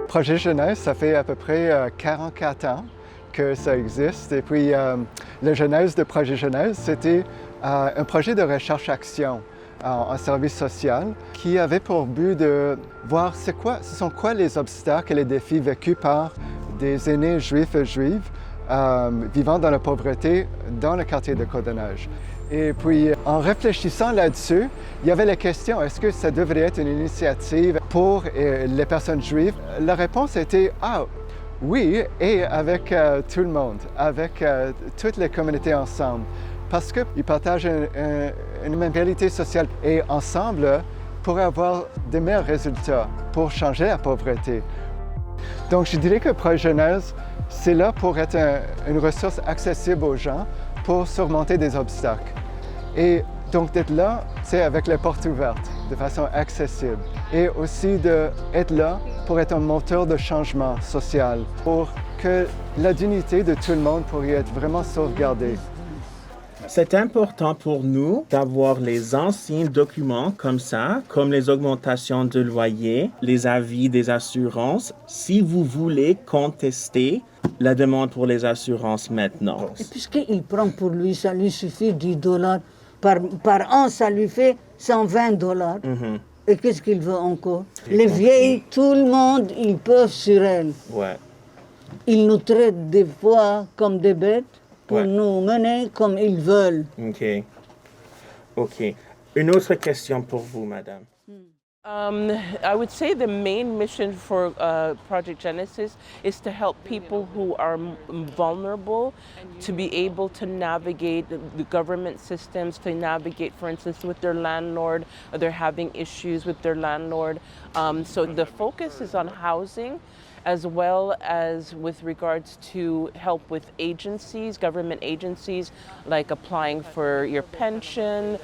Projet Jeunesse, ça fait à peu près 44 ans que ça existe. Et puis, la genèse de Projet Jeunesse, c'était un projet de recherche-action en service social qui avait pour but de voir ce sont quoi les obstacles et les défis vécus par des aînés juifs et juives vivant dans la pauvreté dans le quartier de Côte-des-Neiges. Et puis, en réfléchissant là-dessus, il y avait la question, est-ce que ça devrait être une initiative pour les personnes juives? La réponse était, oui, et avec tout le monde, avec toutes les communautés ensemble, parce qu'ils partagent une même réalité sociale et ensemble pourraient avoir de meilleurs résultats pour changer la pauvreté. Donc, je dirais que Projet Jeunesse, c'est là pour être une ressource accessible aux gens pour surmonter des obstacles. Et donc d'être là, c'est avec les portes ouvertes, de façon accessible. Et aussi d'être là pour être un moteur de changement social, pour que la dignité de tout le monde pourrait être vraiment sauvegardée. C'est important pour nous d'avoir les anciens documents comme ça, comme les augmentations de loyer, les avis des assurances, si vous voulez contester la demande pour les assurances maintenant. Et puisqu'il prend pour lui, ça lui suffit $10. Par an, ça lui fait $120. Mm-hmm. Et qu'est-ce qu'il veut encore? Les vieilles, tout le monde, ils peuvent sur elles. Ouais. Ils nous traitent des fois comme des bêtes pour Ouais. nous mener comme ils veulent. OK. Une autre question pour vous, madame. I would say the main mission for Project Genesis is to help people who are vulnerable to be able to navigate the government systems, to navigate, for instance, with their landlord, or they're having issues with their landlord. So the focus is on housing, as well as with regards to help with agencies, government agencies, like applying for your pension.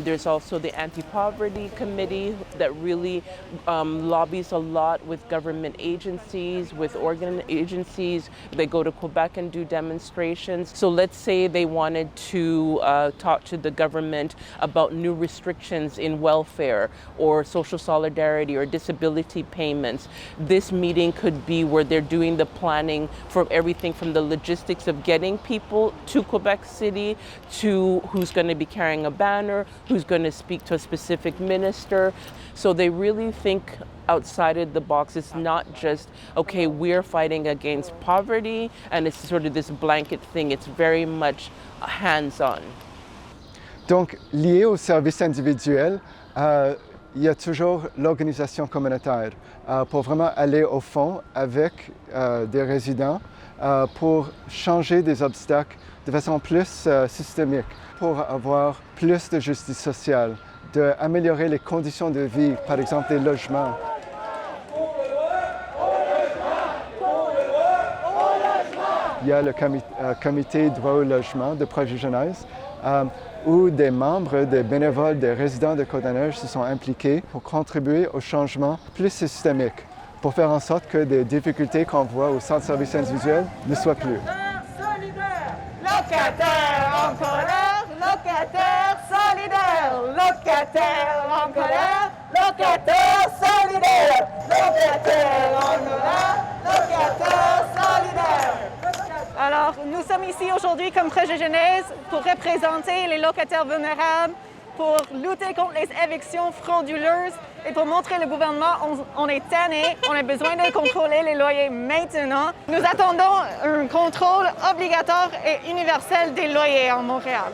There's also the Anti-Poverty Committee that really lobbies a lot with government agencies, with organ agencies. They go to Quebec and do demonstrations. So let's say they wanted to talk to the government about new restrictions in welfare or social solidarity or disability payments. This meeting could be where they're doing the planning for everything from the logistics of getting people to Quebec City to who's going to be carrying a banner, who's going to speak to a specific minister. So they really think outside of the box. It's not just, okay, we're fighting against poverty, and it's sort of this blanket thing. It's very much hands-on. Donc, lié au service individuel, il y a toujours l'organisation communautaire pour vraiment aller au fond avec des résidents pour changer des obstacles de façon plus systémique, pour avoir plus de justice sociale, d'améliorer les conditions de vie, par exemple les logements. Il y a le comité droit au logement de Projet Jeunesse, où des membres, des bénévoles, des résidents de Côte-des-Neiges se sont impliqués pour contribuer au changement plus systémique, pour faire en sorte que des difficultés qu'on voit au centre de services individuels ne soient plus. Locataires en colère, locataires solidaires, locataires en colère, locataires solidaires, locataires en colère, locataires solidaires. Alors, nous sommes ici aujourd'hui comme Projet Jeunesse pour représenter les locataires vulnérables, pour lutter contre les évictions frauduleuses et pour montrer au gouvernement on est tanné, on a besoin de contrôler les loyers maintenant. Nous attendons un contrôle obligatoire et universel des loyers en Montréal.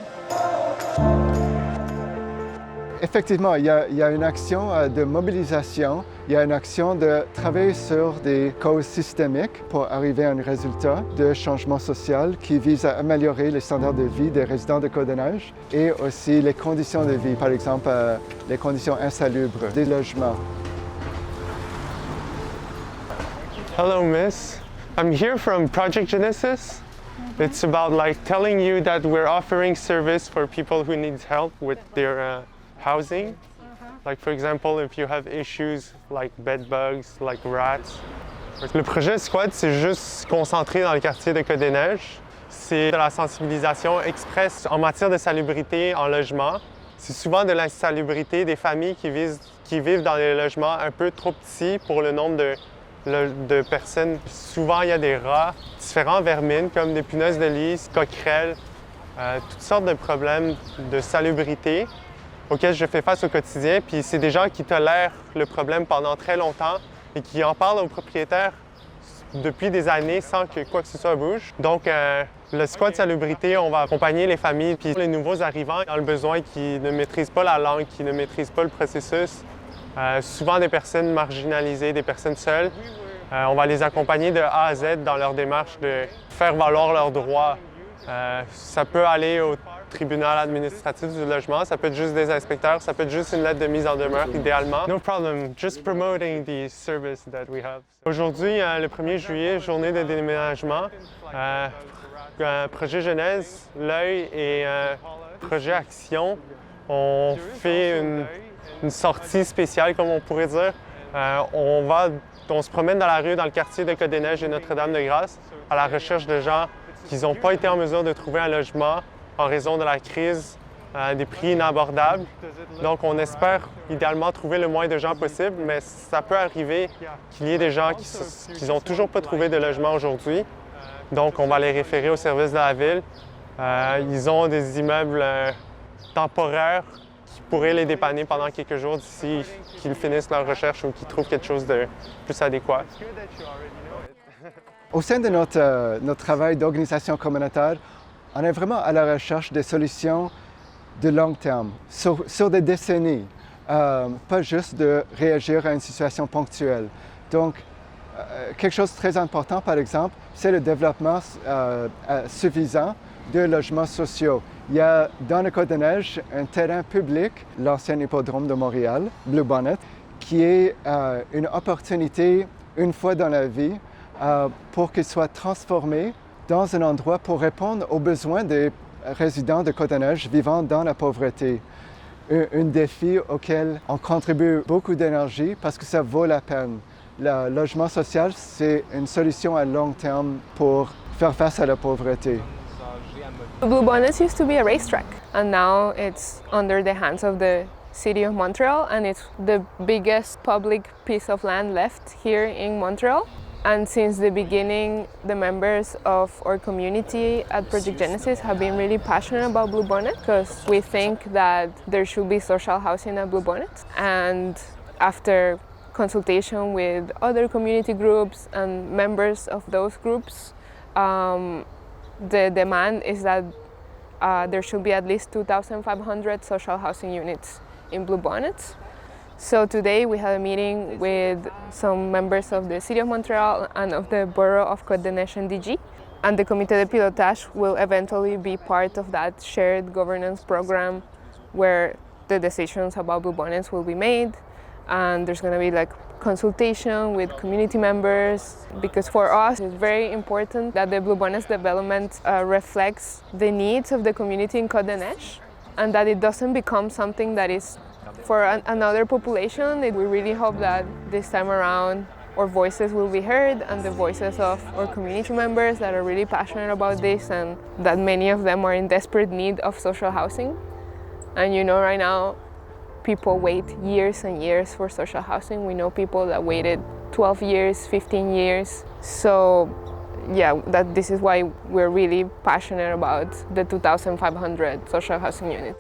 Effectivement, il y a une action de mobilisation, il y a une action de travailler sur des causes systémiques pour arriver à un résultat de changement social qui vise à améliorer les standards de vie des résidents de Côte-des-Neiges et aussi les conditions de vie, par exemple les conditions insalubres des logements. Hello, Miss. I'm here from Project Genesis. It's about telling you that we're offering service for people who need help with their housing. Like for example, if you have issues like bed bugs, like rats. Le projet Squad, c'est juste concentré dans le quartier de Côte-des-Neiges. C'est de la sensibilisation express en matière de salubrité en logement. C'est souvent de l'insalubrité des familles qui vivent dans des logements un peu trop petits pour le nombre de personnes. Souvent, il y a des rats, différents vermines comme des punaises de lit, coquerelles, toutes sortes de problèmes de salubrité auxquels je fais face au quotidien. Puis c'est des gens qui tolèrent le problème pendant très longtemps et qui en parlent aux propriétaires depuis des années sans que quoi que ce soit bouge. Donc, le squat de salubrité, on va accompagner les familles puis les nouveaux arrivants dans le besoin qui ne maîtrisent pas la langue, qui ne maîtrisent pas le processus. Souvent des personnes marginalisées, des personnes seules. On va les accompagner de A à Z dans leur démarche de faire valoir leurs droits. Ça peut aller au tribunal administratif du logement, ça peut être juste des inspecteurs, ça peut être juste une lettre de mise en demeure, idéalement. No problem, just promoting the service that we have. Aujourd'hui, le 1er juillet, journée de déménagement, projet Genèse, l'œil et projet Action, on fait une sortie spéciale, comme on pourrait dire. On se promène dans la rue, dans le quartier de Côte-des-Neiges et Notre-Dame-de-Grâce, à la recherche de gens qui n'ont pas été en mesure de trouver un logement en raison de la crise, des prix inabordables. Donc, on espère idéalement trouver le moins de gens possible, mais ça peut arriver qu'il y ait des gens qui n'ont toujours pas trouvé de logement aujourd'hui. Donc, on va les référer au service de la ville. Ils ont des immeubles temporaires qui pourraient les dépanner pendant quelques jours d'ici qu'ils finissent leur recherche ou qu'ils trouvent quelque chose de plus adéquat. Au sein de notre travail d'organisation communautaire, on est vraiment à la recherche de solutions de long terme, sur des décennies, pas juste de réagir à une situation ponctuelle. Donc, quelque chose de très important, par exemple, c'est le développement suffisant de logements sociaux. Il y a dans le Côte-des-Neiges un terrain public, l'ancien hippodrome de Montréal, Blue Bonnet, qui est une opportunité une fois dans la vie pour qu'il soit transformé dans un endroit pour répondre aux besoins des résidents de Côte-des-Neiges vivant dans la pauvreté. Un défi auquel on contribue beaucoup d'énergie parce que ça vaut la peine. Le logement social, c'est une solution à long terme pour faire face à la pauvreté. Blue Bonnets used to be a racetrack, and now it's under the hands of the City of Montreal, and it's the biggest public piece of land left here in Montreal. And since the beginning, the members of our community at Project Genesis have been really passionate about Blue Bonnet because we think that there should be social housing at Blue Bonnet. And after consultation with other community groups and members of those groups, the demand is that there should be at least 2,500 social housing units in Blue Bonnets. So today we had a meeting with some members of the City of Montreal and of the Borough of Côte-des-Neiges NDG. And the Comité de Pilotage will eventually be part of that shared governance program where the decisions about Blue Bonnets will be made. And there's going to be like consultation with community members, because for us it's very important that the Blue Bonnets development reflects the needs of the community in Côte-des-Neiges and that it doesn't become something that is for another population. We really hope that this time around our voices will be heard and the voices of our community members that are really passionate about this, and that many of them are in desperate need of social housing. And you know, right now people wait years and years for social housing. We know people that waited 12 years, 15 years. So yeah, this is why we're really passionate about the 2,500 social housing units.